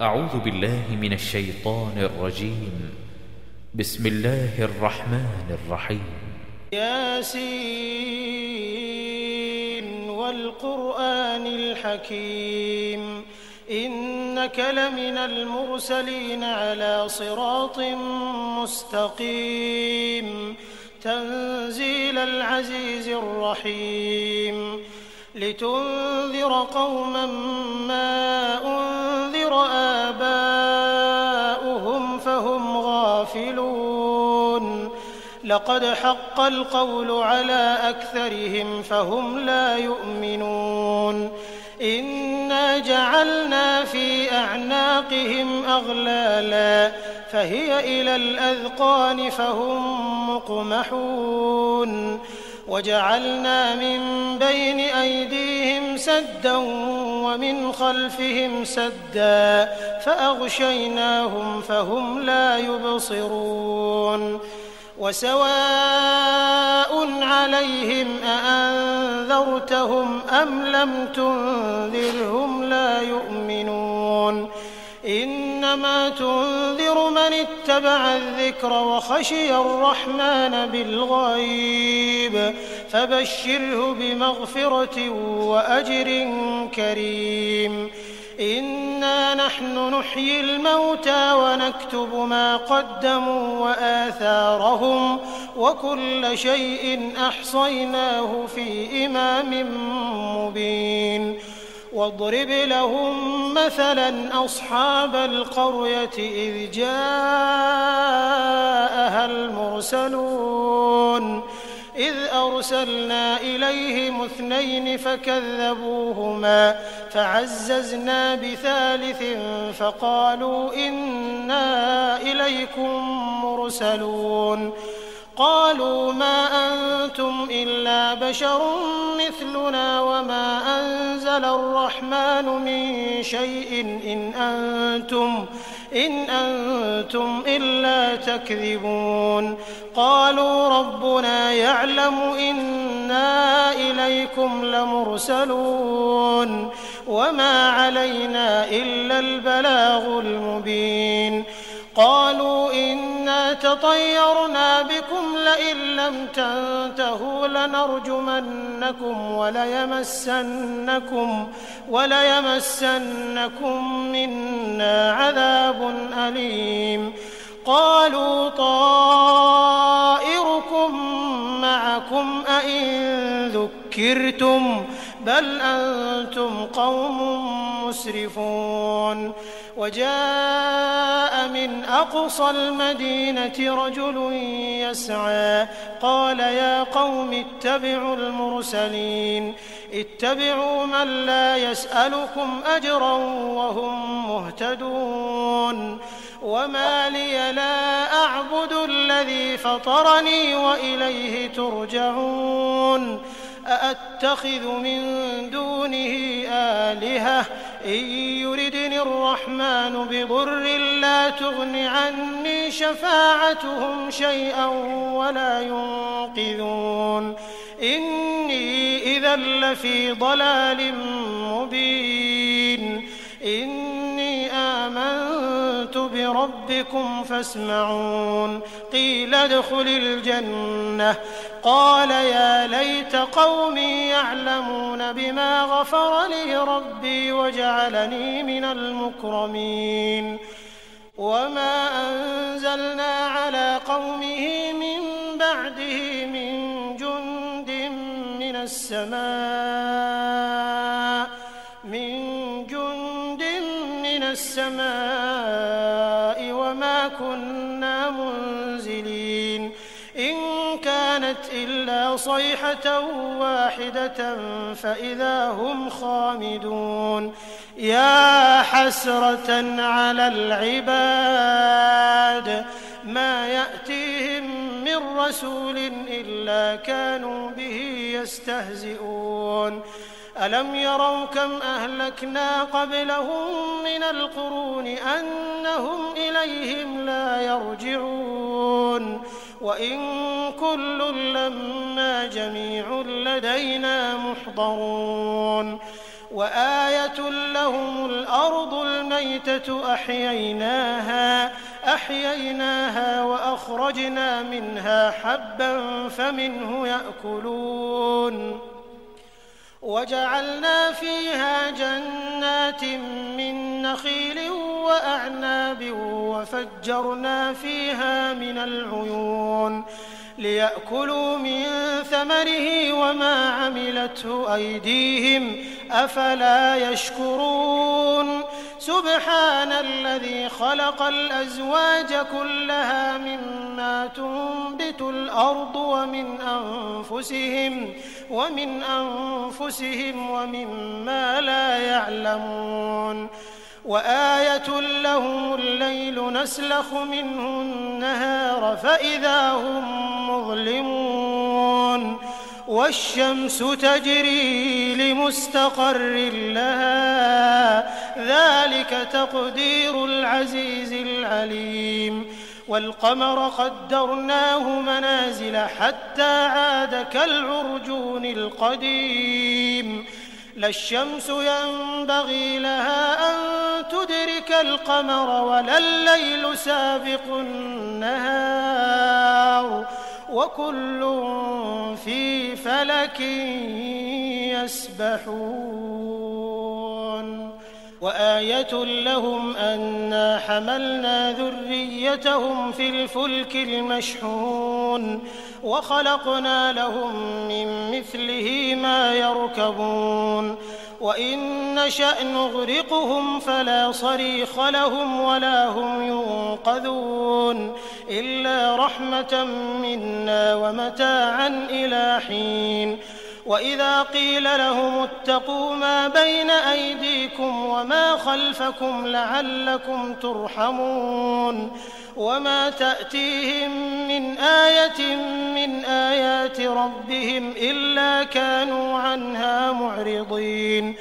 أعوذ بالله من الشيطان الرجيم. بسم الله الرحمن الرحيم. ياسين والقرآن الحكيم إنك لمن المرسلين على صراط مستقيم تنزيل العزيز الرحيم لتنذر قوما ما أنذر آباؤهم فهم غافلون لقد حق القول على أكثرهم فهم لا يؤمنون إنا جعلنا في أعناقهم أغلالا فهي إلى الأذقان فهم مقمحون وجعلنا من بين أيديهم سدا ومن خلفهم سدا فأغشيناهم فهم لا يبصرون وسواء عليهم أأنذرتهم أم لم تنذرهم لا يؤمنون إنما تنذر من اتبع الذكر وخشي الرحمن بالغيب فبشره بمغفرة وأجر كريم إنا نحن نحيي الموتى ونكتب ما قدموا وآثارهم وكل شيء أحصيناه في إمام مبين واضرب لهم مثلا أصحاب القرية إذ جاءها المرسلون إذ أرسلنا إليهم 2 فكذبوهما فعززنا بثالث فقالوا إنا إليكم مرسلون قالوا ما أنتم إلا بشر مثلنا وما أنزل الرحمن من شيء إن أنتم إلا تكذبون قالوا ربنا يعلم إنا إليكم لمرسلون وما علينا إلا البلاغ المبين قالوا إنا تطيرنا بكم لئن لم تنتهوا لنرجمنكم وليمسنكم منا عذاب أليم قالوا طائركم معكم أئن ذكرتم بل أنتم قوم مسرفون وجاء من أقصى المدينة رجل يسعى قال يا قوم اتبعوا المرسلين اتبعوا من لا يسألكم أجرا وهم مهتدون وما لي لا أعبد الذي فطرني وإليه ترجعون أأتخذ من دونه آلهة إن يردني الرحمن بضر لا تغن عني شفاعتهم شيئا ولا ينقذون إني إذا لفي ضلال مبين إني آمنت بربكم فاسمعون قيل ادخل الجنة قال يا ليت قومي يعلمون بما غفر لي ربي وجعلني من المكرمين وما أنزلنا على قومه من بعده من جند من السماء وما كنا منزلين إن كانت إلا صيحة واحدة فإذا هم خامدون يا حسرة على العباد ما يأتيهم من رسول إلا كانوا به يستهزئون ألم يروا كم أهلكنا قبلهم من القرون أنهم إليهم لا يرجعون وإن كل لما جميع لدينا محضرون وآية لهم الأرض الميتة والميتة أحييناها وأخرجنا منها حبا فمنه يأكلون وجعلنا فيها جنات من نخيل وأعناب وفجرنا فيها من العيون ليأكلوا من ثمره وما عملته أيديهم أفلا يشكرون سبحان الذي خلق الأزواج كلها مما تنبت الأرض ومن أنفسهم ومما لا يعلمون وآية لهم الليل نسلخ منه النهار فإذا هم مظلمون والشمس تجري لمستقر لها ذلك تقدير العزيز العليم والقمر قدرناه منازل حتى عاد كالعرجون القديم لا الشمس ينبغي لها أن تدرك القمر ولا الليل سابق النهار وكل في فلك يسبحون وآية لهم أنا حملنا ذريتهم في الفلك المشحون وخلقنا لهم من مثله ما يركبون وإن نشأ نغرقهم فلا صريخ لهم ولا هم ينقذون إلا رحمة منا ومتاعا إلى حين وإذا قيل لهم اتقوا ما بين أيديكم وما خلفكم لعلكم ترحمون وما تأتيهم من آية من آيات ربهم إلا كانوا عنها معرضين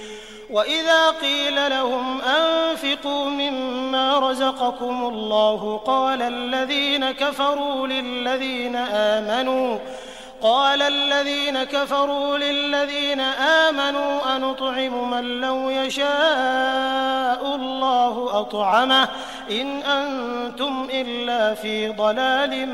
وإذا قيل لهم أنفقوا مما رزقكم الله قال الذين كفروا للذين آمنوا أنطعم من لو يشاء الله أطعمه إن أنتم إلا في ضلال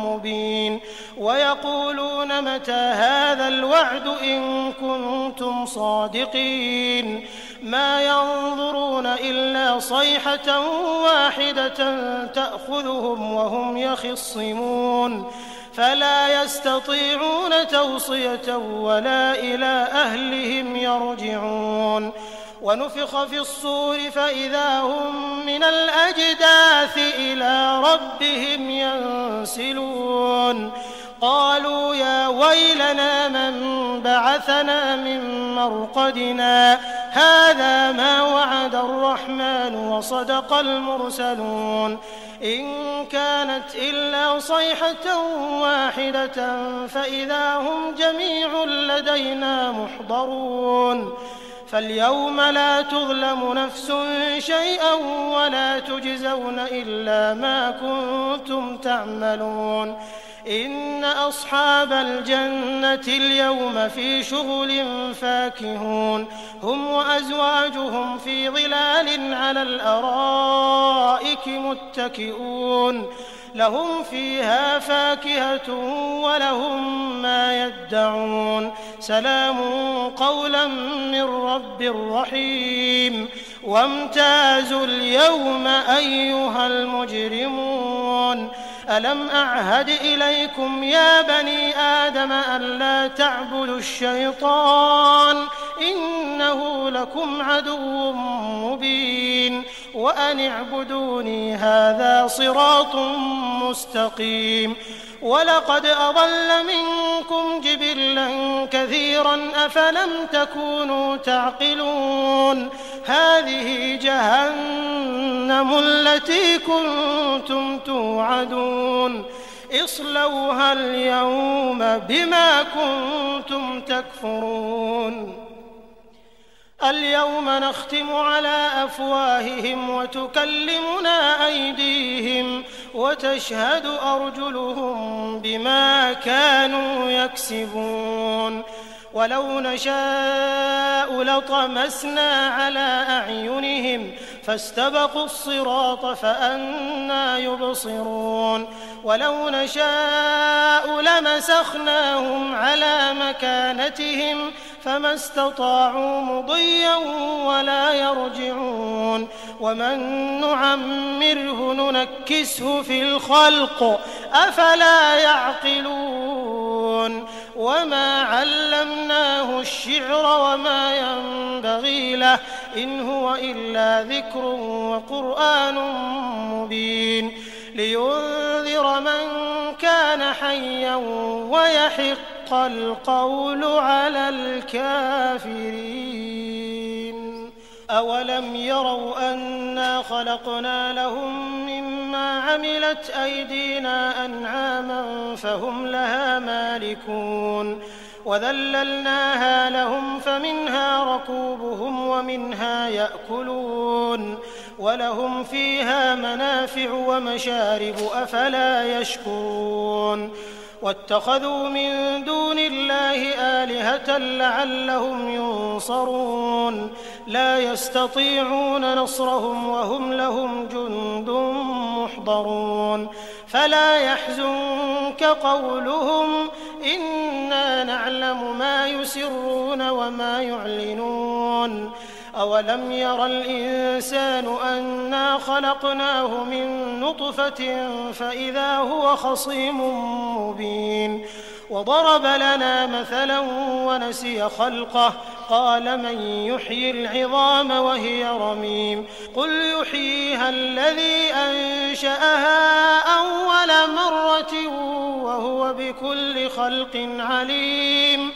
مبين ويقولون متى هذا الوعد إن كنتم صادقين ما ينظرون إلا صيحة واحدة تأخذهم وهم يخصمون فلا يستطيعون توصية ولا إلى أهلهم يرجعون ونفخ في الصور فإذا هم من الأجداث إلى ربهم ينسلون قالوا يا ويلنا من بعثنا من مرقدنا هذا ما وعد الرحمن وصدق المرسلون إن كانت إلا صيحة واحدة فإذا هم جميع لدينا محضرون فاليوم لا تظلم نفس شيئا ولا تجزون إلا ما كنتم تعملون إن أصحاب الجنة اليوم في شغل فاكهون هم وأزواجهم في ظلال على الأرائك متكئون لهم فيها فاكهة ولهم ما يدعون سلام قولا من رب رحيم وامتازوا اليوم أيها المجرمون ألم أعهد إليكم يا بني آدم ألا تعبدوا الشيطان إنه لكم عدو مبين وأن اعبدوني هذا صراط مستقيم ولقد أضل منكم جبلا كثيرا أفلم تكونوا تعقلون هذه جهنم التي كنتم توعدون اصلوها اليوم بما كنتم تكفرون اليوم نختم على أفواههم وتكلمنا أيديهم وتشهد أرجلهم بما كانوا يكسبون ولو نشاء لطمسنا على أعينهم فاستبقوا الصراط فأنى يبصرون ولو نشاء لمسخناهم على مكانتهم فما استطاعوا مضيا ولا يرجعون ومن نعمره ننكسه في الخلق أفلا يعقلون وما علمناه الشعر وما ينبغي له إن هو إلا ذكر وقرآن مبين لينذر من كان حيا ويحق القول على الكافرين أولم يروا أنا خلقنا لهم مما عملت أيدينا أنعاما فهم لها مالكون وذللناها لهم فمنها ركوبهم ومنها يأكلون ولهم فيها منافع ومشارب أفلا يشكرون واتخذوا من دون الله آلهة لعلهم ينصرون لا يستطيعون نصرهم وهم لهم جند محضرون فلا يحزنك قولهم إنا نعلم ما يسرون وما يعلنون أولم ير الإنسان أنا خلقناه من نطفة فإذا هو خصيم مبين وضرب لنا مثلا ونسي خلقه قال من يحيي العظام وهي رميم قل يحييها الذي أنشأها أول مرة وهو بكل خلق عليم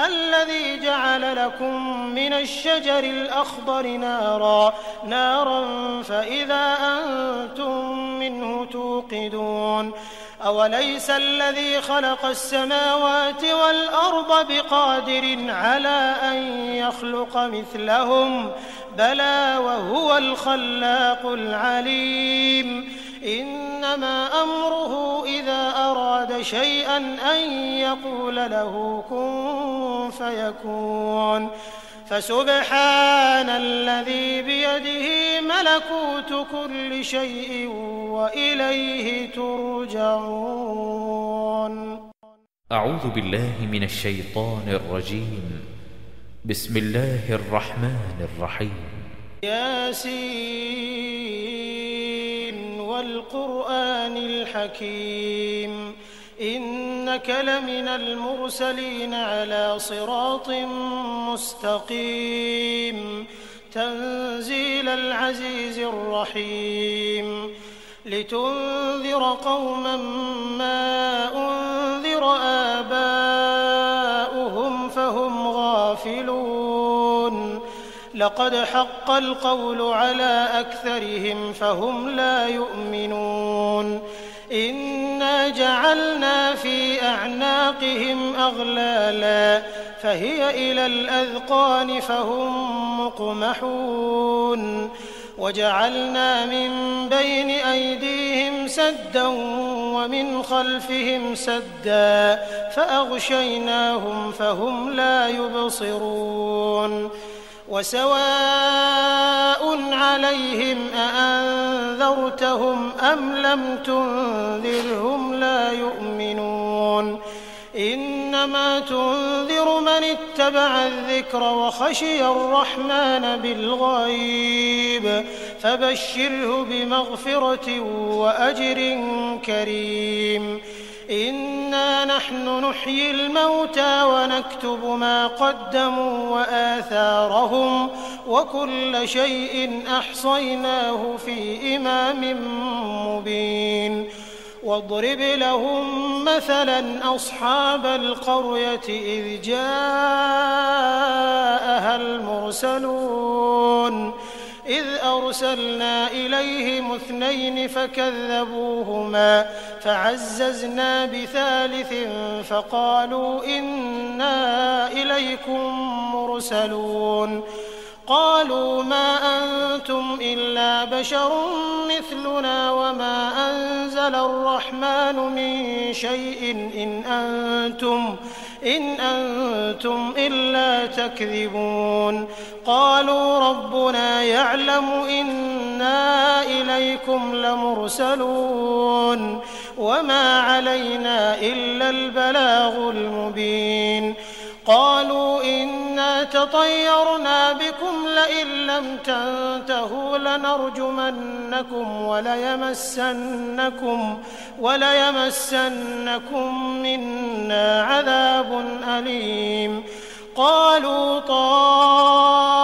الذي جعل لكم من الشجر الأخضر نارا فإذا أنتم منه توقدون أوليس الذي خلق السماوات والأرض بقادر على أن يخلق مثلهم بلى وهو الخلاق العليم إنما أمره إذا أراد شيئا أن يقول له كن فيكون فسبحان الذي بيده ملكوت كل شيء وإليه ترجعون. أعوذ بالله من الشيطان الرجيم. بسم الله الرحمن الرحيم. ياسين والقرآن الحكيم إنك لمن المرسلين على صراط مستقيم تنزيل العزيز الرحيم لتنذر قوما ما أنذر آباؤهم فهم غافلون لقد حق القول على أكثرهم فهم لا يؤمنون إنا جعلنا في أعناقهم أغلالا فهي إلى الأذقان فهم مقمحون وجعلنا من بين أيديهم سدا ومن خلفهم سدا فأغشيناهم فهم لا يبصرون وسواء عليهم أأنذرتهم أم لم تنذرهم لا يؤمنون إنما تنذر من اتبع الذكر وخشي الرحمن بالغيب فبشره بمغفرة وأجر كريم إنا نحن نحيي الموتى ونكتب ما قدموا وآثارهم وكل شيء أحصيناه في إمام مبين واضرب لهم مثلا أصحاب القرية إذ جاءها المرسلون إذ أرسلنا إليهم 2 فكذبوهما فعززنا بثالث فقالوا إنا إليكم مرسلون قالوا ما أنتم إلا بشر مثلنا وما أنزل الرحمن من شيء إن أنتم إلا تكذبون قالوا ربنا يعلم إنا إليكم لمرسلون وما علينا إلا البلاغ المبين قالوا إنا تطيرنا بكم لئن لم تنتهوا لنرجمنكم وليمسنكم منا عذاب أليم قالوا طائركم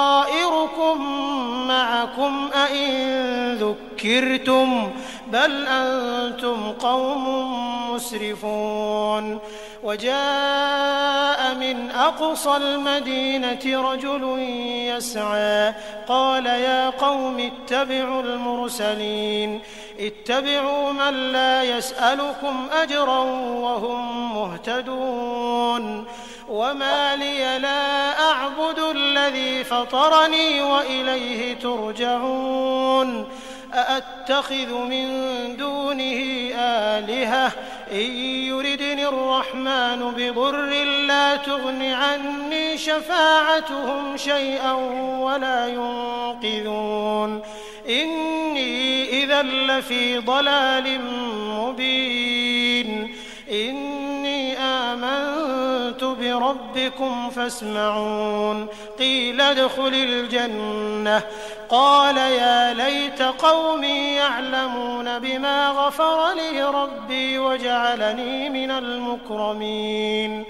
معكم أئن ذكرتم بل أنتم قوم مسرفون وجاء من أقصى المدينة رجل يسعى قال يا قوم اتبعوا المرسلين اتبعوا من لا يسألكم أجرا وهم مهتدون وما لي لا أعبد الذي فطرني وإليه ترجعون أأتخذ من دونه آلهة إن يردني الرحمن بضر لا تغن عني شفاعتهم شيئا ولا ينقذون إني إذا لفي ضلال مبين إني آمنت بربكم فاسمعون قيل ادخل الجنة قال يا ليت قومي يعلمون بما غفر لي ربي وجعلني من المكرمين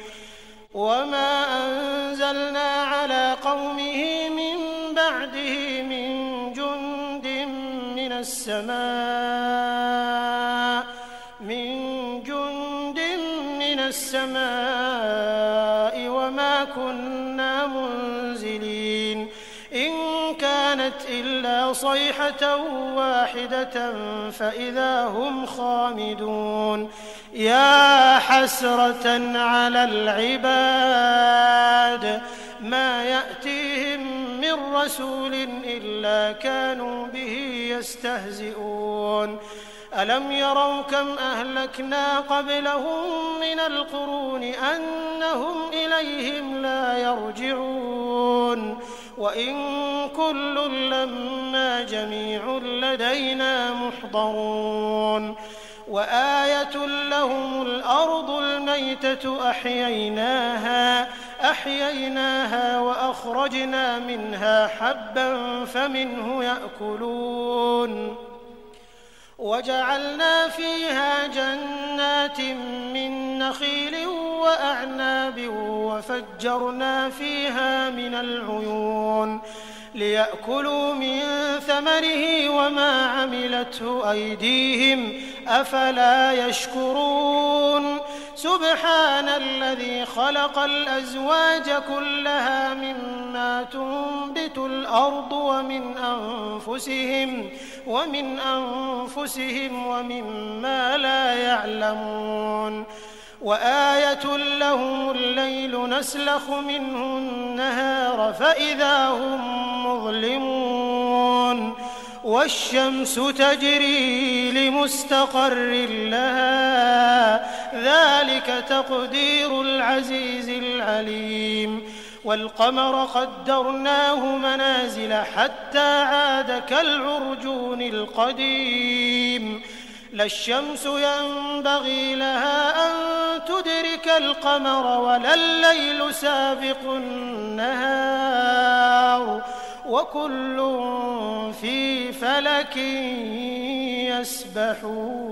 وما أنزلنا على قومه من بعده من جند من السماء وما كنا منزلين إن كانت إلا صيحة واحدة فإذا هم خامدون يا حسرة على العباد ما يأتيهم من رسول إلا كانوا به يستهزئون ألم يروا كم أهلكنا قبلهم من القرون أنهم إليهم لا يرجعون وإن كل لما جميع لدينا محضرون وآية لهم الأرض الميتة أحييناها وأخرجنا منها حبا فمنه يأكلون وجعلنا فيها جنات من نخيل وأعناب وفجرنا فيها من العيون ليأكلوا من ثمره وما عملته أيديهم أفلا يشكرون سبحان الذي خلق الأزواج كلها مما تنبت الأرض ومن أنفسهم ومما لا يعلمون وآية لهم الليل نسلخ منه النهار فإذا هم مظلمون والشمس تجري لمستقر لها ذلك تقدير العزيز العليم والقمر قدرناه منازل حتى عاد كالعرجون القديم لا الشمس ينبغي لها أن تدرك القمر ولا الليل سابق النهار وكل في فلك يسبحون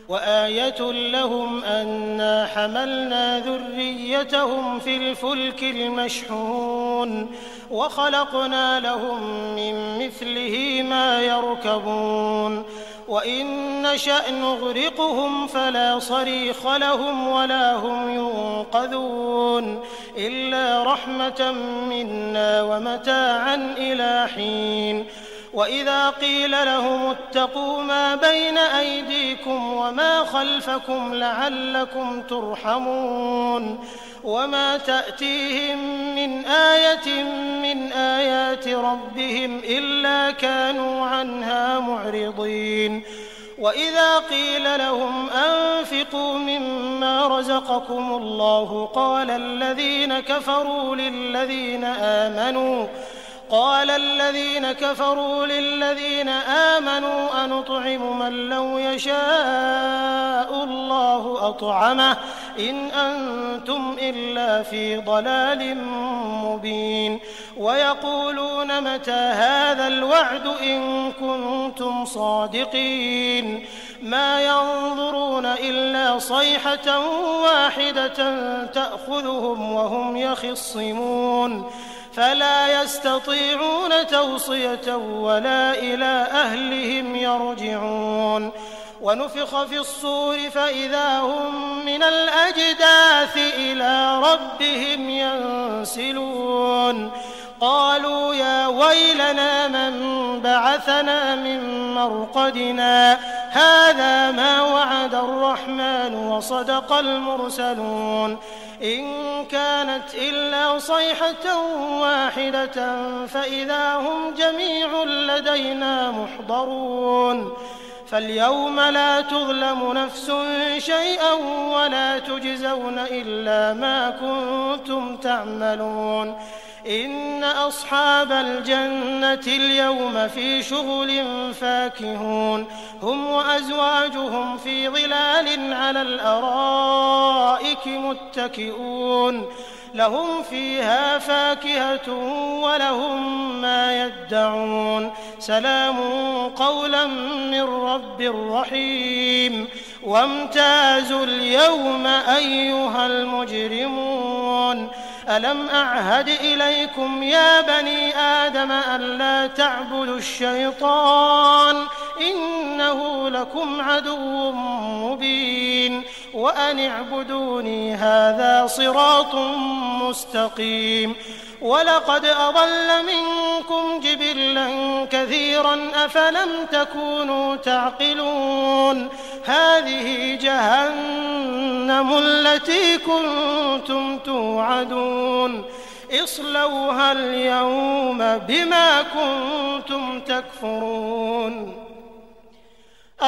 وآية لهم أنا حملنا ذريتهم في الفلك المشحون وخلقنا لهم من مثله ما يركبون وإن نشأ نغرقهم فلا صريخ لهم ولا هم ينقذون إلا رحمة منا ومتاعا إلى حين وإذا قيل لهم اتقوا ما بين أيديكم وما خلفكم لعلكم ترحمون وما تأتيهم من آية من آيات ربهم إلا كانوا عنها معرضين وإذا قيل لهم أنفقوا مما رزقكم الله قال الذين كفروا للذين آمنوا أنطعم من لو يشاء الله أطعمه إن أنتم إلا في ضلال مبين ويقولون متى هذا الوعد إن كنتم صادقين ما ينظرون إلا صيحة واحدة تأخذهم وهم يخصمون فلا يستطيعون توصية ولا إلى أهلهم يرجعون ونفخ في الصور فإذا هم من الأجداث إلى ربهم ينسلون قالوا يا ويلنا من بعثنا من مرقدنا هذا ما وعد الرحمن وصدق المرسلون إن كانت إلا صيحة واحدة فإذا هم جميع لدينا محضرون فاليوم لا تظلم نفس شيئا ولا تجزون إلا ما كنتم تعملون إن أصحاب الجنة اليوم في شغل فاكهون هم وأزواجهم في ظلال على الأرائك متكئون لهم فيها فاكهة ولهم ما يدعون سلام قولا من رب رحيم وامتازوا اليوم أيها المجرمون ألم أعهد إليكم يا بني آدم ألا تعبدوا الشيطان إنه لكم عدو مبين وأن اعبدوني هذا صراط مستقيم ولقد أضل منكم جبلا كثيرا أفلم تكونوا تعقلون هذه جهنم التي كنتم توعدون اصلوها اليوم بما كنتم تكفرون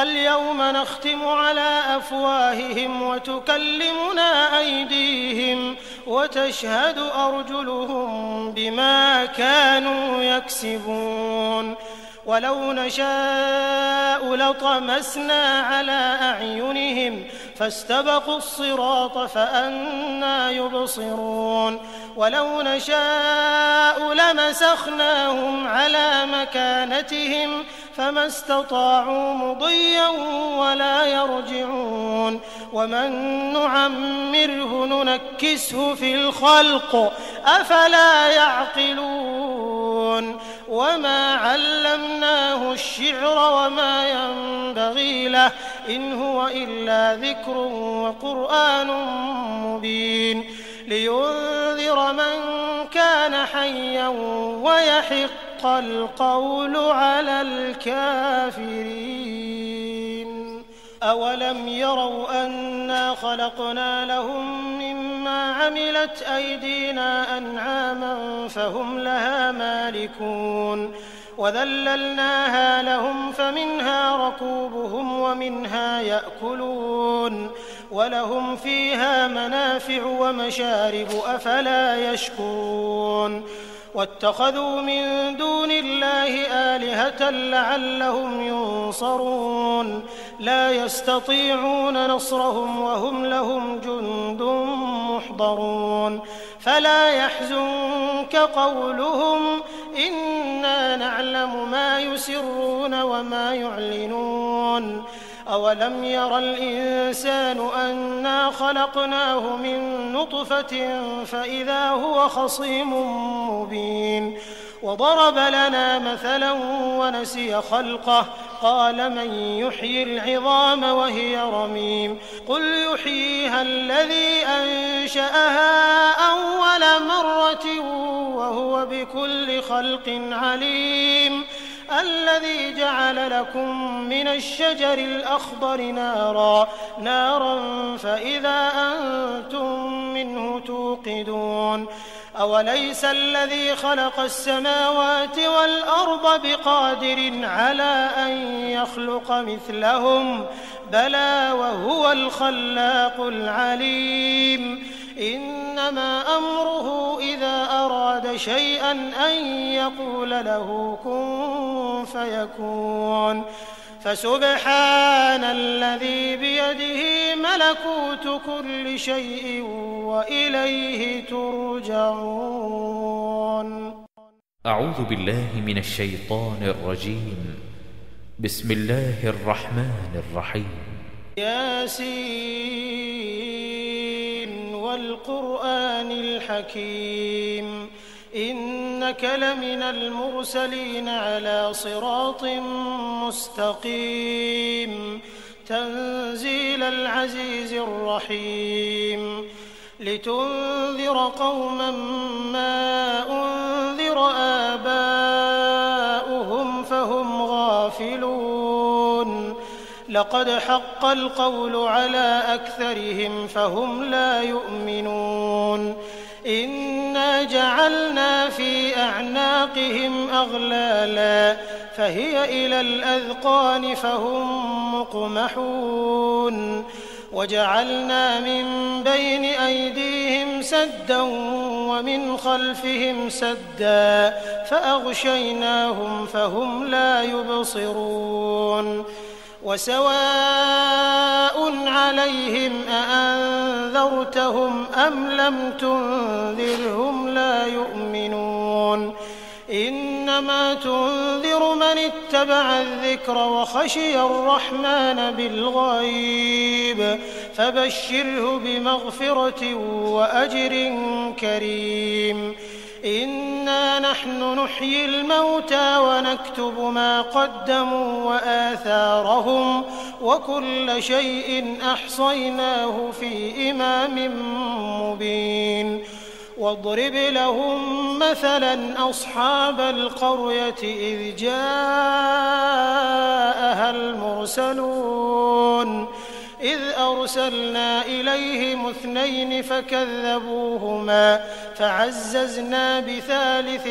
اليوم نختم على أفواههم وتكلمنا أيديهم وتشهد أرجلهم بما كانوا يكسبون ولو نشاء لطمسنا على أعينهم فاستبقوا الصراط فأنى يبصرون ولو نشاء لمسخناهم على مكانتهم فما استطاعوا مضيا ولا يرجعون ومن نعمره ننكسه في الخلق أفلا يعقلون وما علمناه الشعر وما ينبغي له إن هو إلا ذكر وقرآن مبين لينذر من كان حيا ويحق القول على الكافرين أولم يروا أنا خلقنا لهم مما عملت أيدينا أنعاما فهم لها مالكون وذللناها لهم فمنها ركوبهم ومنها يأكلون ولهم فيها منافع ومشارب أفلا يشكرون واتخذوا من دون الله آلهة لعلهم ينصرون لا يستطيعون نصرهم وهم لهم جند محضرون فلا يحزنك قولهم إنا نعلم ما يسرون وما يعلنون أولم ير الإنسان أنا خلقناه من نطفة فإذا هو خصيم مبين وضرب لنا مثلا ونسي خلقه قال من يحيي العظام وهي رميم قل يحييها الذي أنشأها أول مرة وهو بكل خلق عليم الذي جعل لكم من الشجر الأخضر نارا فإذا أنتم منه توقدون أوليس الذي خلق السماوات والأرض بقادر على أن يخلق مثلهم بلى وهو الخلاق العليم إنما أمره إذا أراد شيئا أن يقول له كن فيكون فسبحان الذي بيده ملكوت كل شيء وإليه ترجعون. أعوذ بالله من الشيطان الرجيم. بسم الله الرحمن الرحيم. ياسين والقرآن الحكيم إنك لمن المرسلين على صراط مستقيم تنزيل العزيز الرحيم لتنذر قوما ما أنذر آباؤهم فهم غافلون لقد حق القول على أكثرهم فهم لا يؤمنون إنا جعلنا في أعناقهم أغلالا فهي إلى الأذقان فهم مقمحون وجعلنا من بين أيديهم سدا ومن خلفهم سدا فأغشيناهم فهم لا يبصرون وسواء عليهم أأنذرتهم أم لم تنذرهم لا يؤمنون إنما تنذر من اتبع الذكر وخشي الرحمن بالغيب فبشره بمغفرة وأجر كريم إنا نحن نحيي الموتى ونكتب ما قدموا وآثارهم وكل شيء أحصيناه في إمام مبين واضرب لهم مثلا أصحاب القرية إذ جاءها المرسلون إذ أرسلنا إليهم 2 فكذبوهما فعززنا بثالث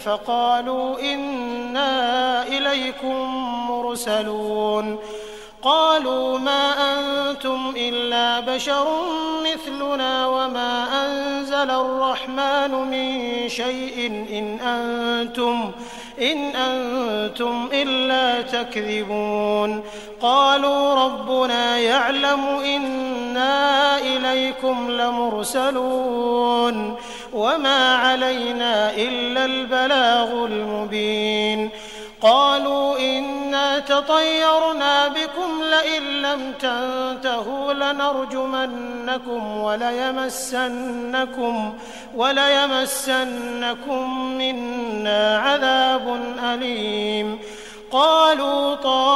فقالوا إنا إليكم مرسلون قالوا ما أنتم إلا بشر مثلنا وما أنزل الرحمن من شيء إن أنتم إلا تكذبون قالوا ربنا يعلم إنا إليكم لمرسلون وما علينا إلا البلاغ المبين قالوا إنا تطيرنا بكم لئن لم تنتهوا لنرجمنكم وليمسنكم منا عذاب أليم قالوا طائركم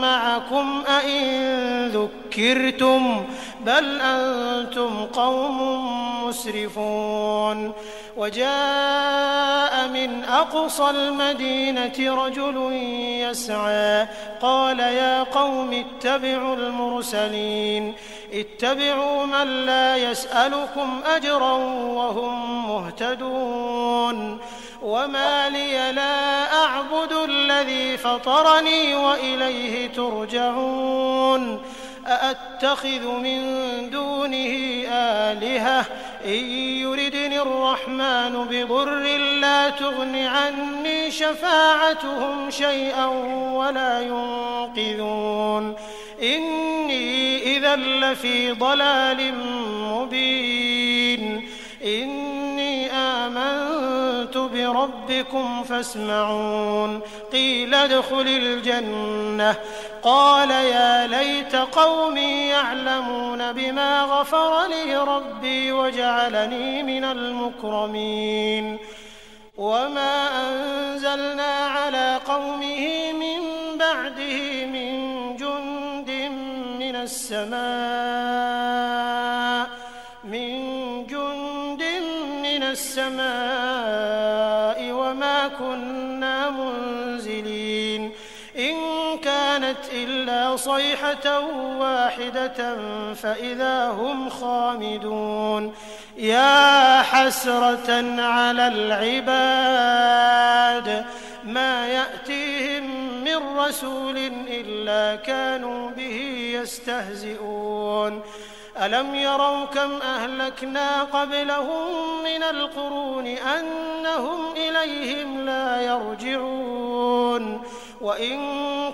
معكم أئن ذكرتم بل أنتم قوم مسرفون وجاء من أقصى المدينة رجل يسعى قال يا قوم اتبعوا المرسلين اتبعوا من لا يسألكم أجرا وهم مهتدون وما لي لا أعبد الذي فطرني وإليه ترجعون أأتخذ من دونه آلهة إن يردني الرحمن بضر لا تغن عني شفاعتهم شيئا ولا ينقذون إني إذا لفي ضلال مبين إني آمنت بربكم فاسمعون قيل ادخل الجنة قال يا ليت قومي يعلمون بما غفر لي ربي وجعلني من المكرمين وما أنزلنا على قومه من بعده من جند من السماء وما إنا منزلين إن كانت إلا صيحة واحدة فإذا هم خامدون يا حسرة على العباد ما يأتيهم من رسول إلا كانوا به يستهزئون ألم يروا كم أهلكنا قبلهم من القرون أنهم إليهم لا يرجعون وإن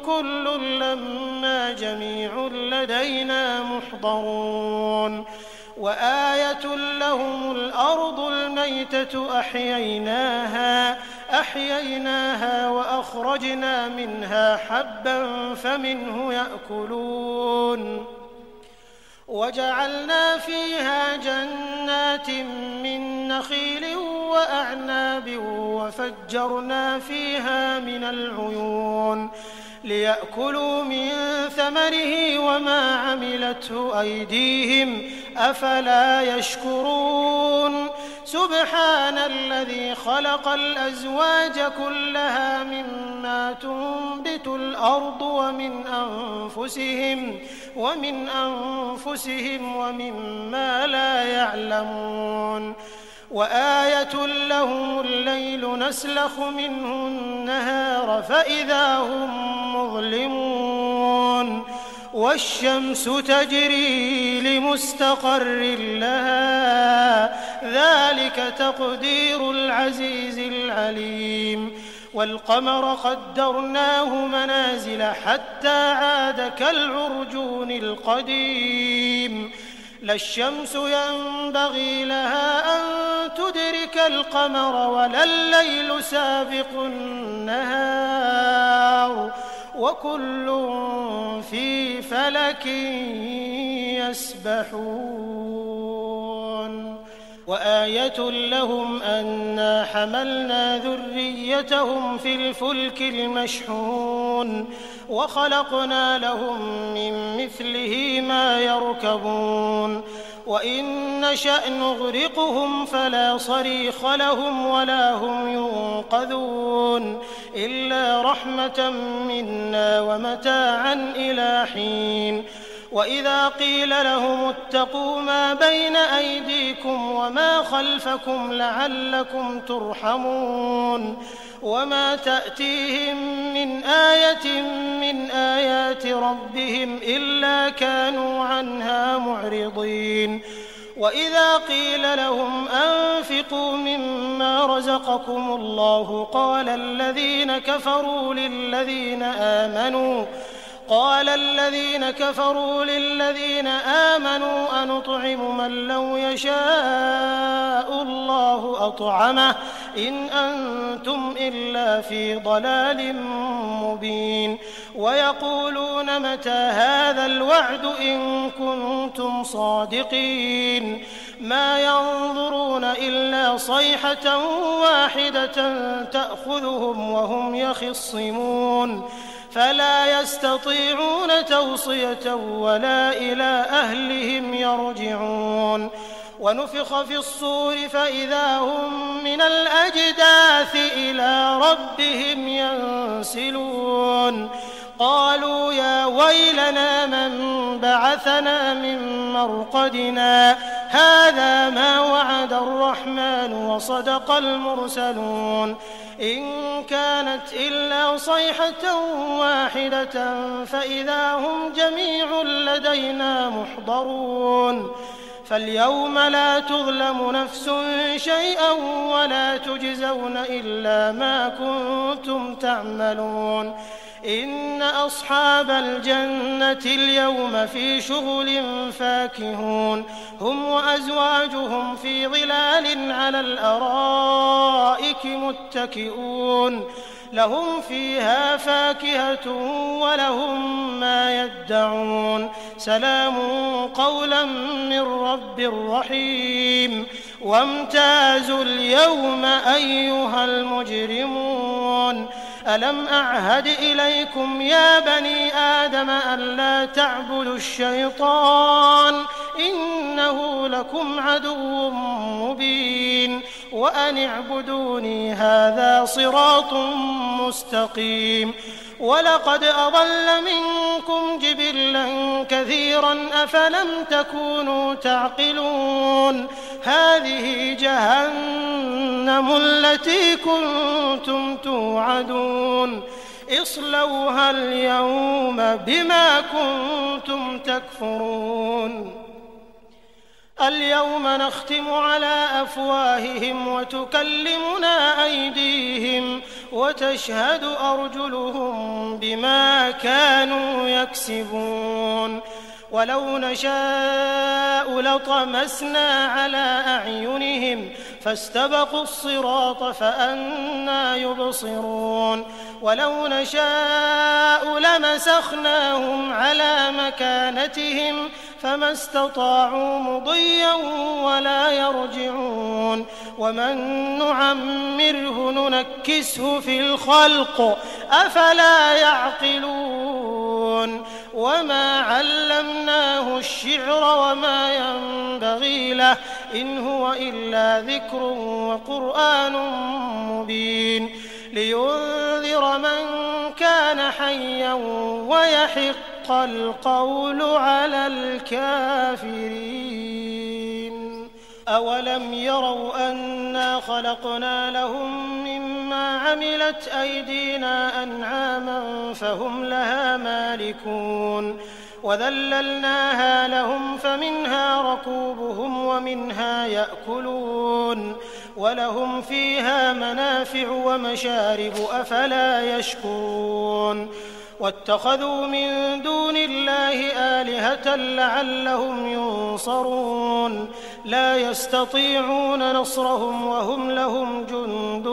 كل لما جميع لدينا محضرون وآية لهم الأرض الميتة أحييناها وأخرجنا منها حبا فمنه يأكلون وجعلنا فيها جنات من نخيل وأعناب وفجرنا فيها من العيون ليأكلوا من ثمره وما عملته أيديهم أفلا يشكرون سبحان الذي خلق الأزواج كلها مما تنبت الأرض ومن أنفسهم ومما لا يعلمون وآية لهم الليل نسلخ منه النهار فإذا هم مظلمون والشمس تجري لمستقر لها ذلك تقدير العزيز العليم والقمر قدرناه منازل حتى عاد كالعرجون القديم لا الشمس ينبغي لها أن تدرك القمر ولا الليل سابق النهار وكل في فلك يسبحون وآية لهم أنا حملنا ذريتهم في الفلك المشحون وخلقنا لهم من مثله ما يركبون وإن نشأ نغرقهم فلا صريخ لهم ولا هم ينقذون إلا رحمة منا ومتاعا إلى حين وإذا قيل لهم اتقوا ما بين أيديكم وما خلفكم لعلكم ترحمون وما تأتيهم من آية من آيات ربهم إلا كانوا عنها معرضين وإذا قيل لهم أنفقوا مما رزقكم الله قال الذين كفروا للذين آمنوا أنطعم من لو يشاء الله أطعمه إن أنتم إلا في ضلال مبين ويقولون متى هذا الوعد إن كنتم صادقين ما ينظرون إلا صيحة واحدة تأخذهم وهم يخصمون فلا يستطيعون توصية ولا إلى أهلهم يرجعون ونفخ في الصور فإذا هم من الأجداث إلى ربهم ينسلون قالوا يا ويلنا من بعثنا من مرقدنا هذا ما وعد الرحمن وصدق المرسلون إن كانت إلا صيحة واحدة فإذا هم جميع لدينا محضرون فاليوم لا تظلم نفس شيئا ولا تجزون إلا ما كنتم تعملون إن أصحاب الجنة اليوم في شغل فاكهون هم وأزواجهم في ظلال على الأرائك متكئون لهم فيها فاكهة ولهم ما يدعون سلام قولا من رب رحيم وامتازوا اليوم أيها المجرمون ألم أعهد إليكم يا بني آدم ألا تعبدوا الشيطان إنه لكم عدو مبين وأن اعبدوني هذا صراط مستقيم ولقد أضل منكم جبلا كثيرا أفلم تكونوا تعقلون هذه جهنم التي كنتم توعدون اصلوها اليوم بما كنتم تكفرون اليوم نختم على أفواههم وتكلمنا أيديهم وتشهد أرجلهم بما كانوا يكسبون ولو نشاء لطمسنا على أعينهم فاستبقوا الصراط فأنى يبصرون ولو نشاء لمسخناهم على مكانتهم فما استطاعوا مضيا ولا يرجعون ومن نعمره ننكسه في الخلق أفلا يعقلون وما علمناه الشعر وما ينبغي له إن هو إلا ذكر وقرآن مبين لينذر من كان حيا ويحق القول على الكافرين أولم يروا أنا خلقنا لهم مما عملت أيدينا أنعاما فهم لها مالكون وذللناها لهم فمنها ركوبهم ومنها يأكلون ولهم فيها منافع ومشارب أفلا يشكرون واتخذوا من دون الله آلهة لعلهم ينصرون لا يستطيعون نصرهم وهم لهم جند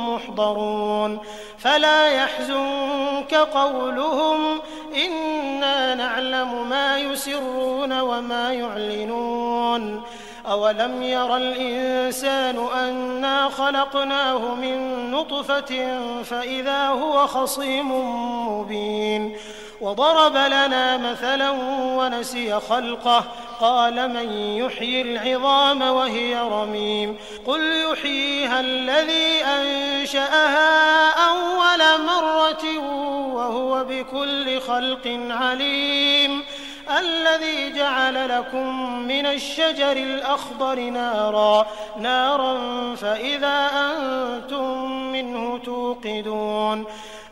محضرون فلا يحزنك قولهم إنا نعلم ما يسرون وما يعلنون أولم ير الإنسان أنا خلقناه من نطفة فإذا هو خصيم مبين وضرب لنا مثلا ونسي خلقه قال من يحيي العظام وهي رميم قل يحييها الذي أنشأها أول مرة وهو بكل خلق عليم الذي جعل لكم من الشجر الأخضر نارا فإذا أنتم منه توقدون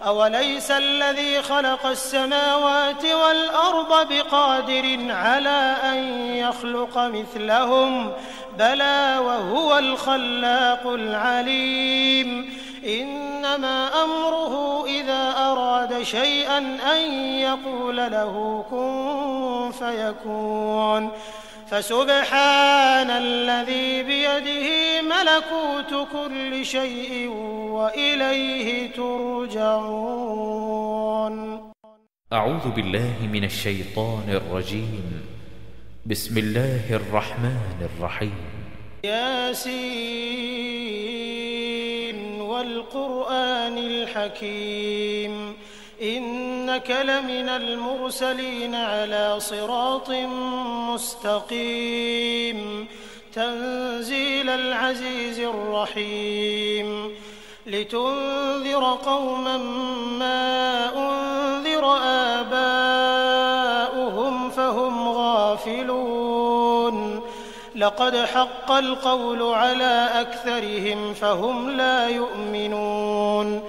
أوليس الذي خلق السماوات والأرض بقادر على أن يخلق مثلهم بلى وهو الخلاق العليم إنما أمره إذا أراد شيئا أن يقول له كن فيكون فسبحان الذي بيده ملكوت كل شيء وإليه ترجعون. أعوذ بالله من الشيطان الرجيم. بسم الله الرحمن الرحيم. ياسين والقرآن الحكيم إنك لمن المرسلين على صراط مستقيم تنزيل العزيز الرحيم لتنذر قوما ما أنذر آباؤهم فهم غافلون لقد حق القول على أكثرهم فهم لا يؤمنون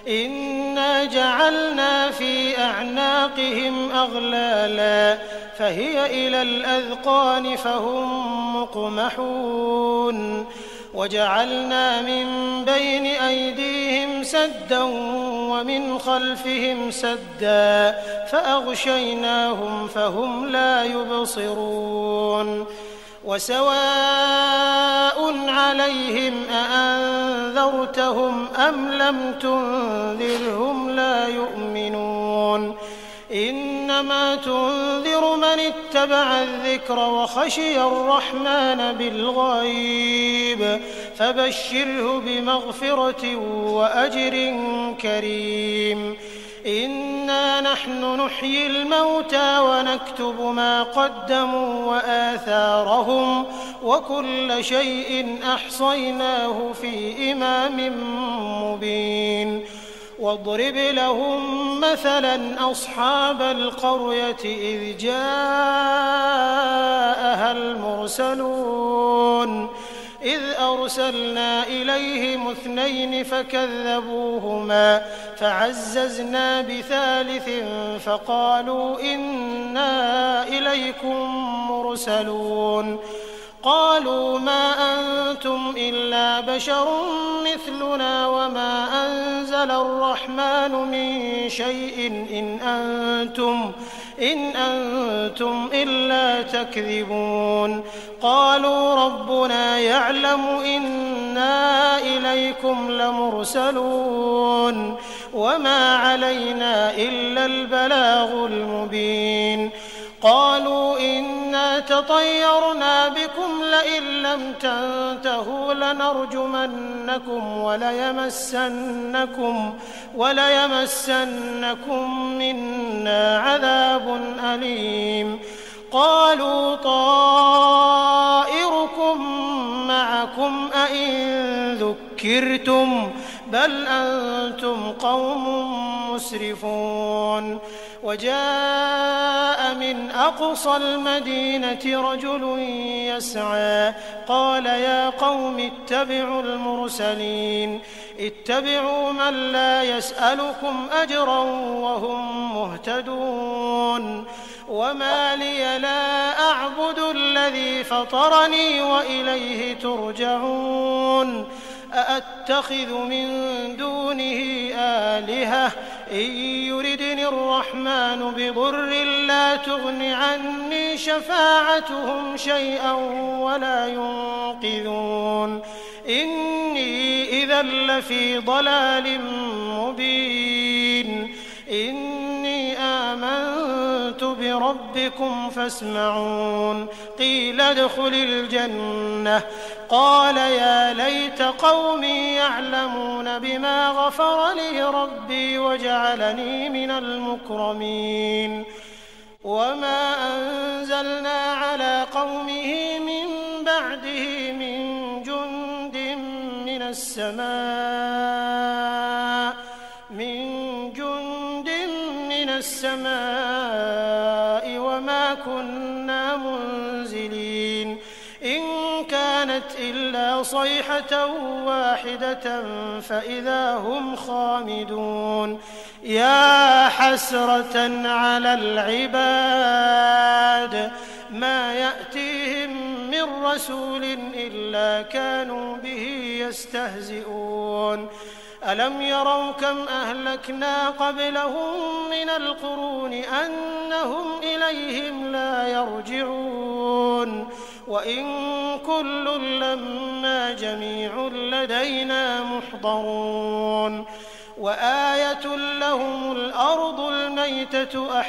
إنا جعلنا في أعناقهم أغلالا فهي إلى الأذقان فهم مقمحون وجعلنا من بين أيديهم سدا ومن خلفهم سدا فأغشيناهم فهم لا يبصرون وسواء عليهم أأنذرتهم أم لم تنذرهم لا يؤمنون إنما تنذر من اتبع الذكر وخشي الرحمن بالغيب فبشره بمغفرة وأجر كريم إنا نحن نحيي الموتى ونكتب ما قدموا وآثارهم وكل شيء أحصيناه في إمام مبين واضرب لهم مثلا أصحاب القرية إذ جاءها المرسلون إذ أرسلنا إليهم 2 فكذبوهما فعززنا بثالث فقالوا إنا إليكم مرسلون قالوا ما أنتم إلا بشر مثلنا وما أنزل الرحمن من شيء إن أنتم إلا تكذبون قالوا ربنا يعلم إنا إليكم لمرسلون وما علينا إلا البلاغ المبين قالوا إنا تطيرنا بكم لئن لم تنتهوا لنرجمنكم وليمسنكم منا عذاب أليم قالوا طائركم معكم أئن ذكرتم بل أنتم قوم مسرفون وجاء من أقصى المدينة رجل يسعى قال يا قوم اتبعوا المرسلين اتبعوا من لا يسألكم أجرا وهم مهتدون وما لي لا أعبد الذي فطرني وإليه ترجعون أأتخذ من دونه آلهة إن يردني الرحمن بضر لا تغن عني شفاعتهم شيئا ولا ينقذون إني إذا لفي ضلال مبين إني آمنت بربكم فاسمعون قيل ادخل الجنة قال يا ليت قومي يعلمون بما غفر لي ربي وجعلني من المكرمين وما أنزلنا على قومه من بعده من جند من السماء وما كنا منزلين إن كانت إلا صيحة واحدة فإذا هم خامدون يا حسرة على العباد ما يأتيهم من رسول إلا كانوا به يستهزئون ألم يروا كم أهلكنا قبلهم من القرون أنهم إليهم لا يرجعون وإن كل لما جميع لدينا محضرون وآية لهم الأرض الميتة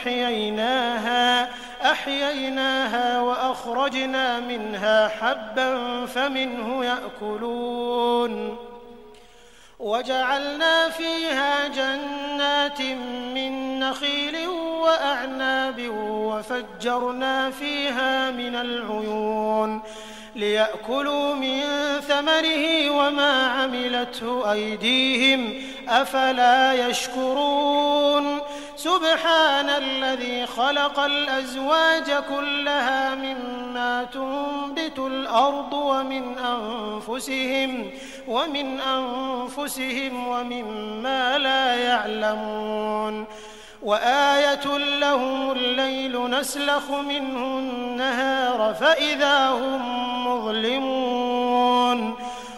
أحييناها وأخرجنا منها حبا فمنه يأكلون وجعلنا فيها جنات من نخيل وأعناب وفجرنا فيها من العيون ليأكلوا من ثمره وما عملته أيديهم أفلا يشكرون سبحان الذي خلق الأزواج كلها مما تنبت الأرض ومن أنفسهم ومما لا يعلمون وآية لهم الليل نسلخ منه النهار فإذا هم مظلمون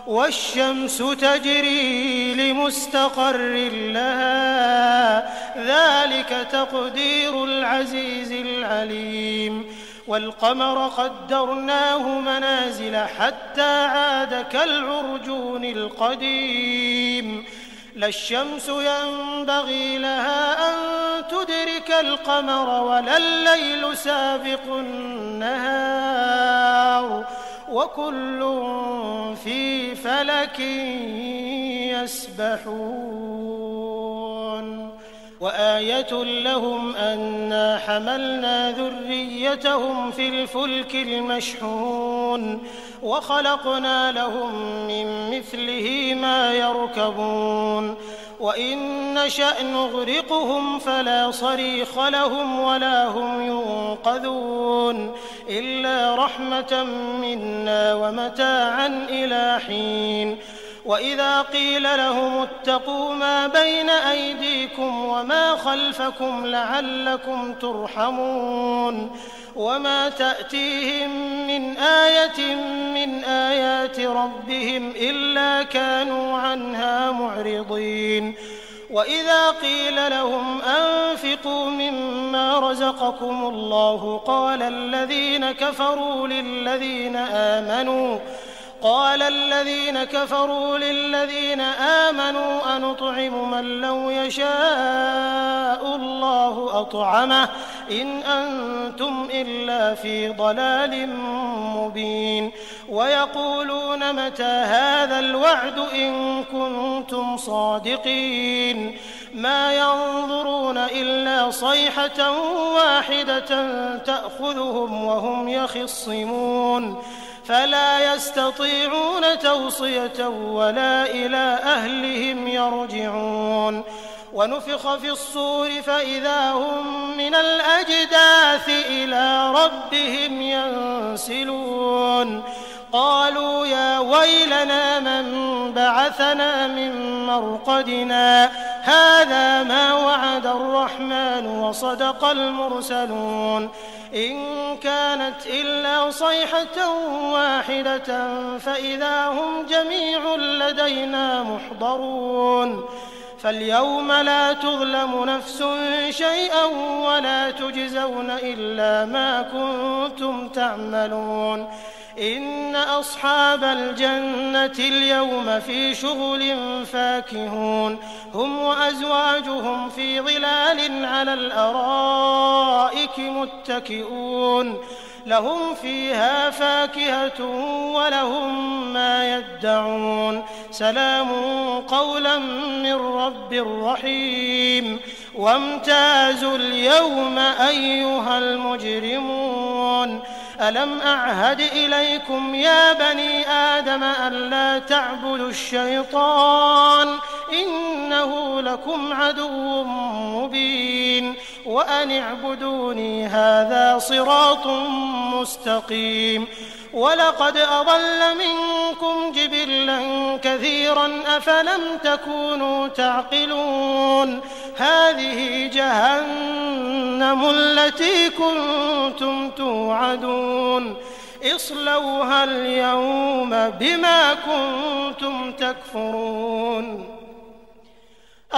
والشمس تجري لمستقر لها ذلك تقدير العزيز العليم والقمر قدرناه منازل حتى عاد كالعرجون القديم لا الشمس ينبغي لها أن تدرك القمر ولا الليل سابق النهار وكل في فلك يسبحون وآية لهم أنا حملنا ذريتهم في الفلك المشحون وخلقنا لهم من مثله ما يركبون وإن نشأ نغرقهم فلا صريخ لهم ولا هم ينقذون إلا رحمة منا ومتاعا إلى حين وإذا قيل لهم اتقوا ما بين أيديكم وما خلفكم لعلكم ترحمون وما تأتيهم من آية من آيات ربهم إلا كانوا عنها معرضين وإذا قيل لهم أنفقوا مما رزقكم الله قال الذين كفروا للذين آمنوا أنطعم من لو يشاء الله أطعمه إن أنتم إلا في ضلال مبين ويقولون متى هذا الوعد إن كنتم صادقين ما ينظرون إلا صيحة واحدة تأخذهم وهم يخصمون فلا يستطيعون توصية ولا إلى أهلهم يرجعون ونفخ في الصور فإذا هم من الأجداث إلى ربهم ينسلون قالوا يا ويلنا من بعثنا من مرقدنا هذا ما وعد الرحمن وصدق المرسلون إن كانت إلا صيحة واحدة فإذا هم جميع لدينا محضرون فاليوم لا تظلم نفس شيئا ولا تجزون إلا ما كنتم تعملون إن أصحاب الجنة اليوم في شغل فاكهون هم وأزواجهم في ظلال على الأرائك متكئون لهم فيها فاكهة ولهم ما يدعون سلام قولا من رب رحيم وامتازوا اليوم أيها المجرمون ألم أعهد إليكم يا بني آدم ألا تعبدوا الشيطان إنه لكم عدو مبين وأن اعبدوني هذا صراط مستقيم ولقد أضل منكم جبلا كثيرا أفلم تكونوا تعقلون هذه جهنم التي كنتم توعدون اصلوها اليوم بما كنتم تكفرون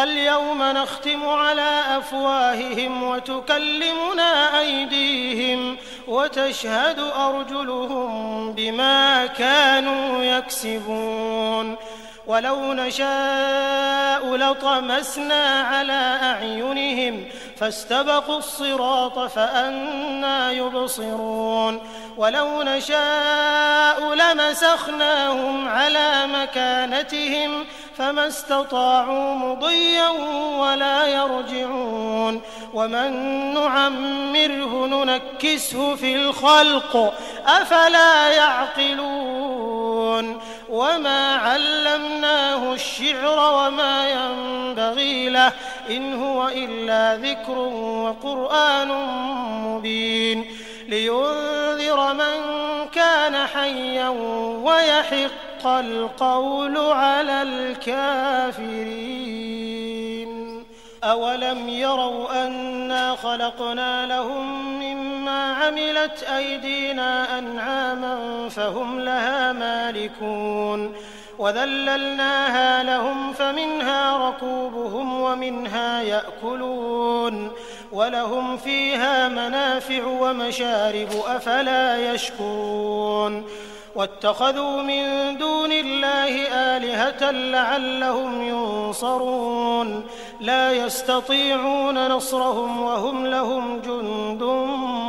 اليوم نختم على أفواههم وتكلمنا أيديهم وتشهد أرجلهم بما كانوا يكسبون ولو نشاء لطمسنا على أعينهم فاستبقوا الصراط فأنى يبصرون ولو نشاء لمسخناهم على مكانتهم فما استطاعوا مضيا ولا يرجعون ومن نعمره ننكسه في الخلق أفلا يعقلون وما علمناه الشعر وما ينبغي له إن هو إلا ذكر وقرآن مبين لينذر من كان حيا ويحق القول على الكافرين أولم يروا أنا خلقنا لهم مما عملت أيدينا أنعاما فهم لها مالكون وذللناها لهم فمنها ركوبهم ومنها يأكلون ولهم فيها منافع ومشارب أفلا يشكرون واتخذوا من دون الله آلهة لعلهم ينصرون لا يستطيعون نصرهم وهم لهم جند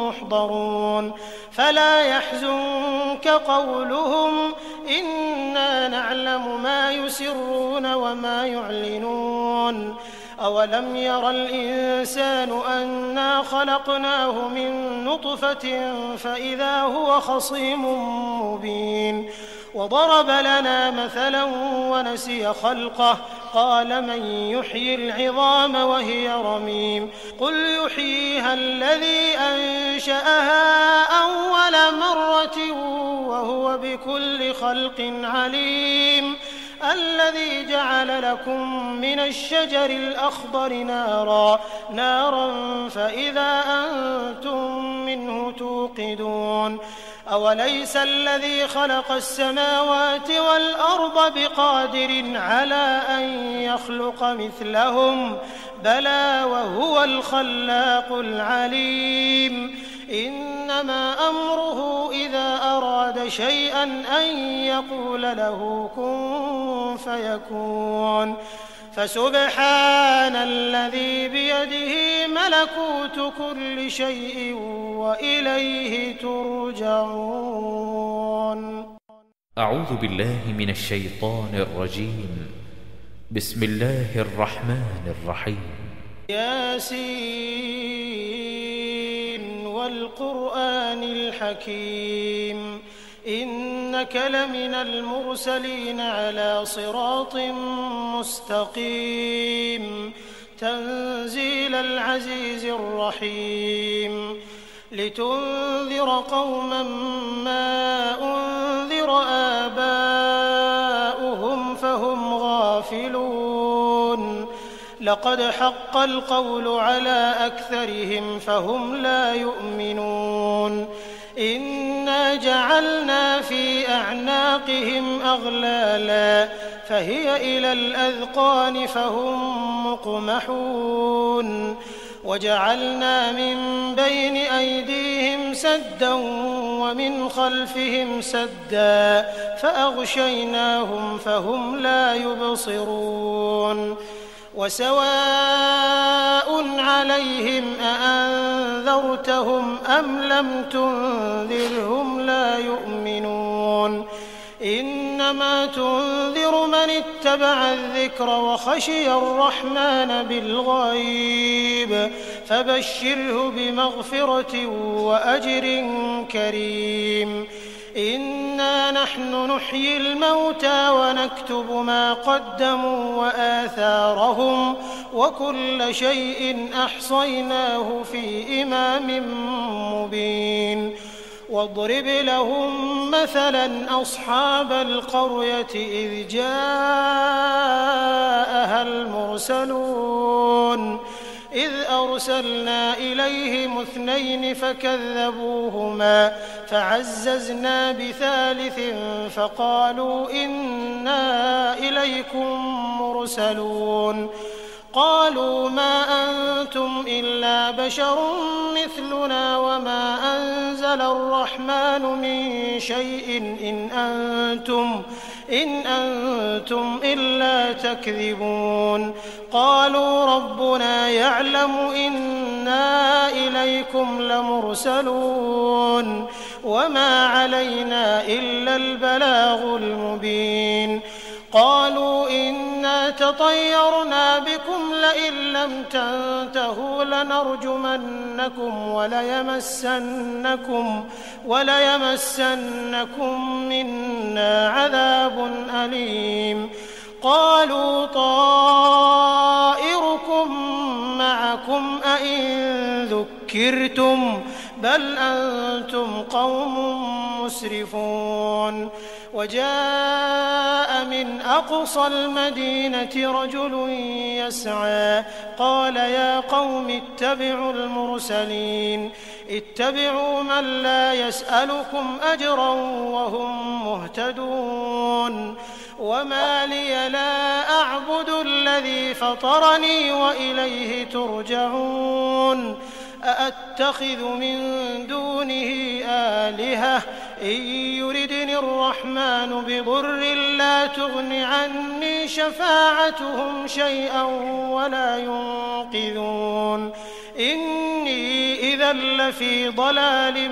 محضرون فلا يحزنك قولهم إنا نعلم ما يسرون وما يعلنون أولم ير الإنسان أنا خلقناه من نطفة فإذا هو خصيم مبين وضرب لنا مثلا ونسي خلقه قال من يحيي العظام وهي رميم قل يحييها الذي أنشأها أول مرة وهو بكل خلق عليم الذي جعل لكم من الشجر الأخضر نارا فإذا أنتم منه توقدون أوليس الذي خلق السماوات والأرض بقادر على أن يخلق مثلهم بلى وهو الخلاق العليم إنما أمره إذا أراد شيئا أن يقول له كن فيكون فسبحان الذي بيده ملكوت كل شيء وإليه ترجعون. أعوذ بالله من الشيطان الرجيم. بسم الله الرحمن الرحيم. ياسين والقرآن الحكيم إنك لمن المرسلين على صراط مستقيم تنزيل العزيز الرحيم لتنذر قوما ما أنذر آباؤهم فهم غافلون لقد حق القول على أكثرهم فهم لا يؤمنون إنا جعلنا في أعناقهم أغلالا فهي إلى الأذقان فهم مقمحون وجعلنا من بين أيديهم سدا ومن خلفهم سدا فأغشيناهم فهم لا يبصرون وسواء عليهم أأنذرتهم أم لم تنذرهم لا يؤمنون إنما تنذر من اتبع الذكر وخشي الرحمن بالغيب فبشره بمغفرة وأجر كريم إنا نحن نحيي الموتى ونكتب ما قدموا وآثارهم وكل شيء أحصيناه في إمام مبين واضرب لهم مثلا أصحاب القرية إذ جاءها المرسلون إذ أرسلنا إليهم 2 فكذبوهما فعززنا بثالث فقالوا إنا إليكم مرسلون قالوا ما أنتم إلا بشر مثلنا وما أنزل الرحمن من شيء إن أنتم إلا تكذبون قالوا ربنا يعلم إنا إليكم لمرسلون وما علينا إلا البلاغ المبين قالوا إنا تطيرنا بكم لئن لم تنتهوا لنرجمنكم وليمسنكم منا عذاب أليم قالوا طائركم معكم أئن ذكرتم بل أنتم قوم مسرفون وجاء من أقصى المدينة رجل يسعى قال يا قوم اتبعوا المرسلين اتبعوا من لا يسألكم أجرا وهم مهتدون وما لي لا أعبد الذي فطرني وإليه ترجعون أأتخذ من دونه آلهة إن يردني الرحمن بضر لا تغن عني شفاعتهم شيئا ولا ينقذون إني إذا لفي ضلال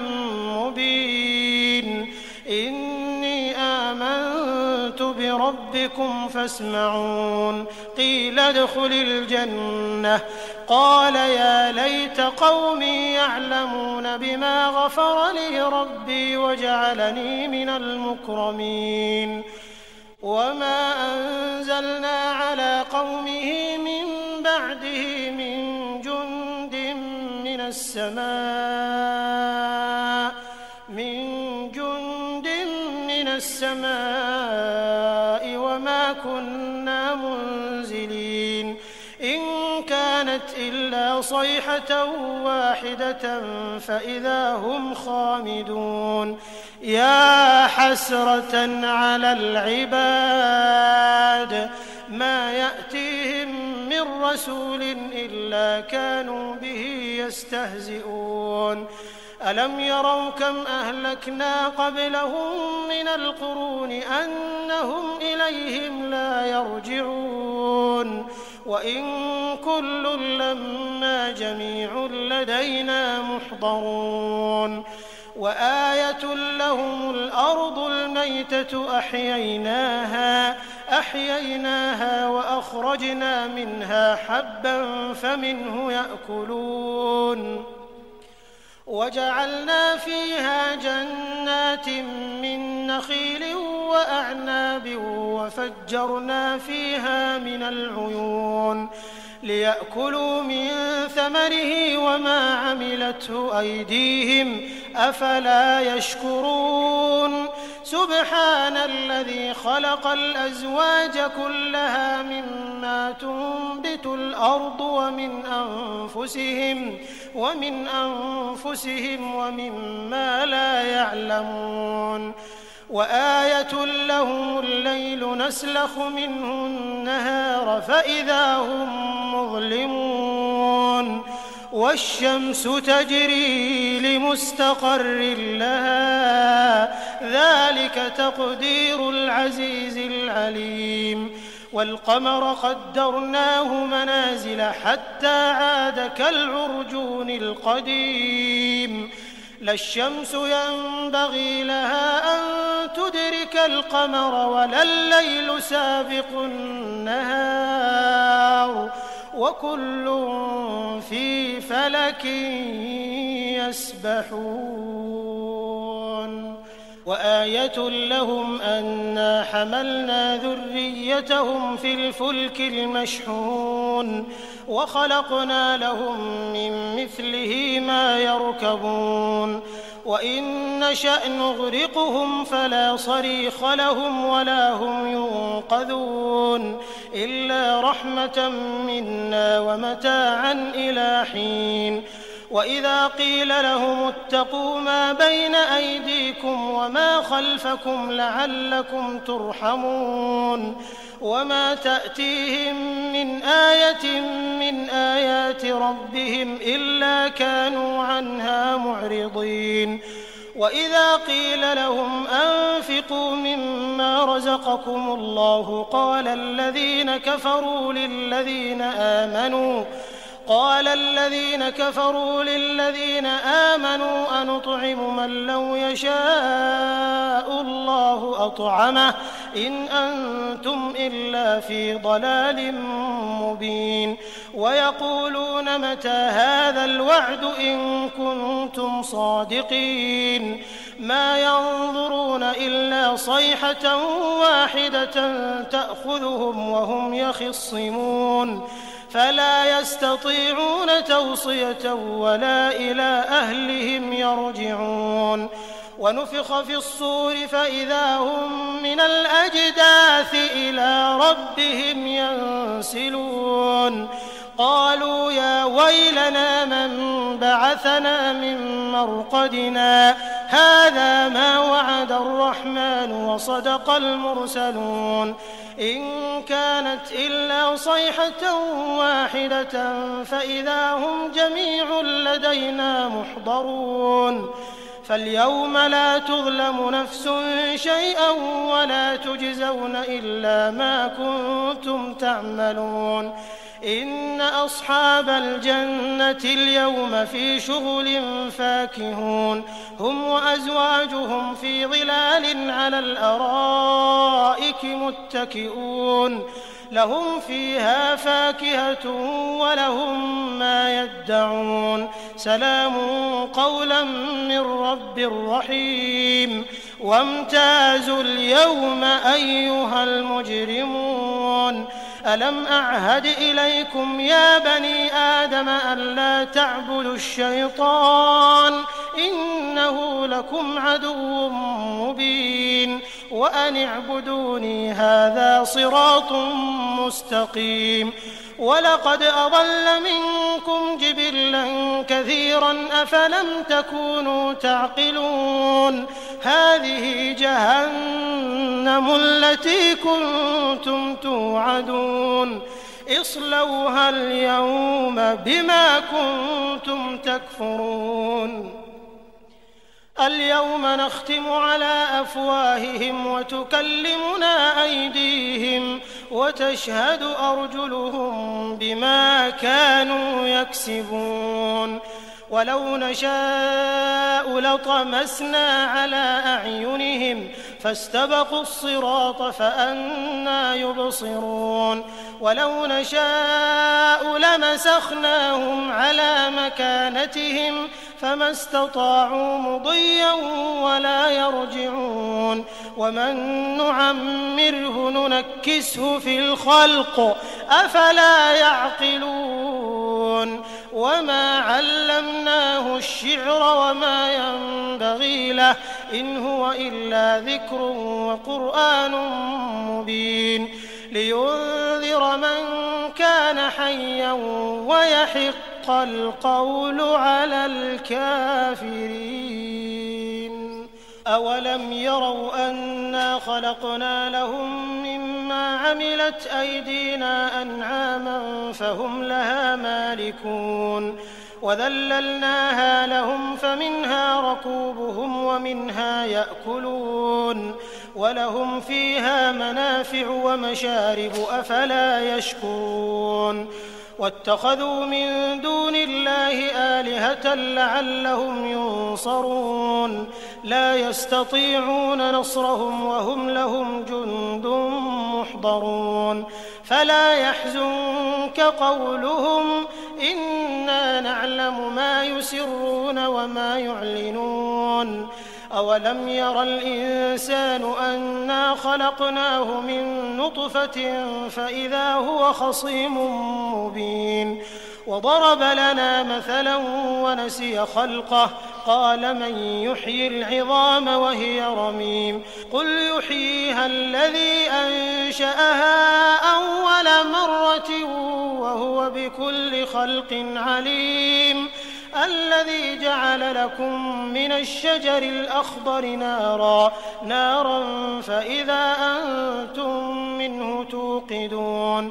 مبين إني آمنت بربي ربكم فاسمعون قيل ادخل الجنة قال يا ليت قومي يعلمون بما غفر لي ربي وجعلني من المكرمين وما أنزلنا على قومه من بعده من جند من السماء وما كنا منزلين إن كانت إلا صيحة واحدة فإذا هم خامدون يا حسرة على العباد ما يأتيهم من رسول إلا كانوا به يستهزئون ألم يروا كم أهلكنا قبلهم من القرون أنهم إليهم لا يرجعون وإن كل لما جميع لدينا محضرون وآية لهم الأرض الميتة أحييناها وأخرجنا منها حبا فمنه يأكلون وجعلنا فيها جنات من نخيل وأعناب وفجرنا فيها من العيون ليأكلوا من ثمره وما عملته أيديهم أفلا يشكرون سبحان الذي خلق الأزواج كلها مما تنبت الأرض ومن أنفسهم ومما لا يعلمون وآية لهم الليل نسلخ منه النهار فإذا هم مظلمون والشمس تجري لمستقر لها ذلك تقدير العزيز العليم والقمر قدرناه منازل حتى عاد كالعرجون القديم لا الشمس ينبغي لها أن تدرك القمر ولا الليل سابق النهار وكل في فلك يسبحون وآية لهم أنا حملنا ذريتهم في الفلك المشحون وخلقنا لهم من مثله ما يركبون وإن نشأ نغرقهم فلا صريخ لهم ولا هم ينقذون إلا رحمة منا ومتاعا إلى حين وإذا قيل لهم اتقوا ما بين أيديكم وما خلفكم لعلكم ترحمون وما تأتيهم من آية من آيات ربهم إلا كانوا عنها معرضين وإذا قيل لهم أنفقوا مما رزقكم الله قال الذين كفروا للذين آمنوا أنطعم من لو يشاء الله أطعمه إن أنتم إلا في ضلال مبين ويقولون متى هذا الوعد إن كنتم صادقين ما ينظرون إلا صيحة واحدة تأخذهم وهم يخصمون فلا يستطيعون توصية ولا إلى أهلهم يرجعون ونفخ في الصور فإذا هم من الأجداث إلى ربهم ينسلون قالوا يا ويلنا من بعثنا من مرقدنا هذا ما وعد الرحمن وصدق المرسلون إن كانت إلا صيحة واحدة فإذا هم جميع لدينا محضرون فاليوم لا تظلم نفس شيئا ولا تجزون إلا ما كنتم تعملون إن أصحاب الجنة اليوم في شغل فاكهون هم وأزواجهم في ظلال على الأرائك متكئون لهم فيها فاكهة ولهم ما يدعون سلام قولا من رب رحيم وامتازوا اليوم أيها المجرمون ألم أعهد إليكم يا بني آدم ألا تعبدوا الشيطان إنه لكم عدو مبين وأن اعبدوني هذا صراط مستقيم ولقد أضل منكم جبلا كثيرا أفلم تكونوا تعقلون هذه جهنم التي كنتم توعدون اصلوها اليوم بما كنتم تكفرون اليوم نختم على أفواههم وتكلمنا أيديهم وتشهد أرجلهم بما كانوا يكسبون ولو نشاء لطمسنا على أعينهم فاستبقوا الصراط فأنى يبصرون ولو نشاء لمسخناهم على مكانتهم فما استطاعوا مضيا ولا يرجعون ومن نعمره ننكسه في الخلق أفلا يعقلون وما علمناه الشعر وما ينبغي له إن هو إلا ذكر وقرآن مبين لينذر من كان حيا ويحق القول على الكافرين أولم يروا أنا خلقنا لهم مما عملت أيدينا أنعاما فهم لها مالكون وذللناها لهم فمنها ركوبهم ومنها يأكلون ولهم فيها منافع ومشارب أفلا يشكرون واتخذوا من دون الله آلهة لعلهم ينصرون لا يستطيعون نصرهم وهم لهم جند محضرون فلا يحزنك قولهم إنا نعلم ما يسرون وما يعلنون أولم ير الإنسان أنا خلقناه من نطفة فإذا هو خصيم مبين وضرب لنا مثلا ونسي خلقه قال من يحيي العظام وهي رميم قل يحييها الذي أنشأها أول مرة وهو بكل خلق عليم الذي جعل لكم من الشجر الأخضر نارا فإذا أنتم منه توقدون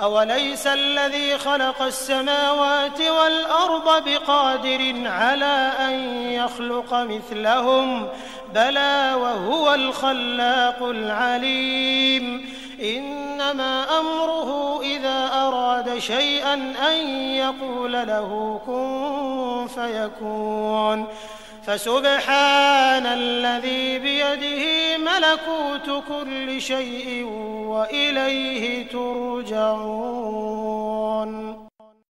أوليس الذي خلق السماوات والأرض بقادر على أن يخلق مثلهم بلى وهو الخلاق العليم إنما أمره إذا أراد شيئا أن يقول له كن فيكون فسبحان الذي بيده ملكوت كل شيء وإليه ترجعون